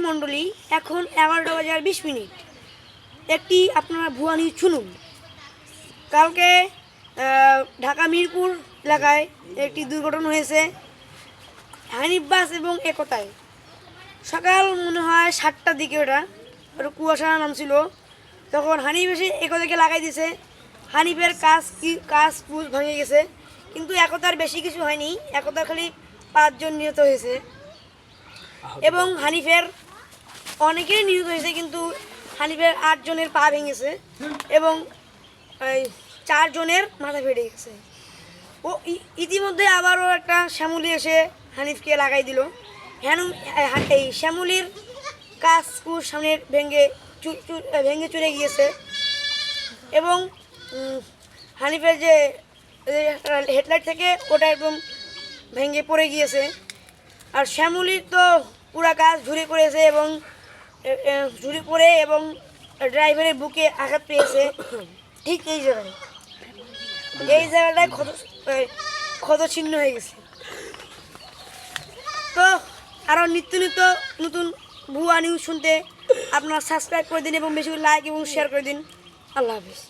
মণ্ডলী, এখন 11:20 একটি আপনারা ভুয়া নিউজ শুনুন। কালকে ঢাকা মিরপুর এলাকায় একটি দুর্ঘটনা হয়েছে হানিফ বাস এবং একতায়। সকাল মনে হয় 7টার দিকে ওটা কুয়াশা নামছিল, তখন হানিফ এসে একতাকে লাগাই দিয়েছে। হানিফের কাজ ভেঙে গেছে, কিন্তু একতার বেশি কিছু হয়নি। একতার খালি 5 জন নিহত হয়েছে এবং হানিফের অনেকেই নিহত হয়েছে, কিন্তু হানিফের 8 জনের পা ভেঙেছে এবং 4 জনের মাথা ফেটে গেছে। ও ইতিমধ্যে আবারও একটা শ্যামলি এসে হানিফকে লাগাই দিল। এই শ্যামলির কাজকুর সামনের ভেঙে চুরে গিয়েছে এবং হানিফের যে হেডলাইট থেকে ওটা একদম ভেঙে পড়ে গিয়েছে। আর শ্যামলির তো পুরা কাজ ঝুড়ে পড়েছে এবং ঝুড়ে পড়ে এবং ড্রাইভারের বুকে আঘাত পেয়েছে। ঠিক এই জায়গাটায় ক্ষত ছিন্ন হয়ে গেছে। তো আরও নিত্য নতুন ভুয়া নিউজ শুনতে আপনারা সাবস্ক্রাইব করে দিন এবং বেশি লাইক এবং শেয়ার করে দিন। আল্লাহ হাফিজ।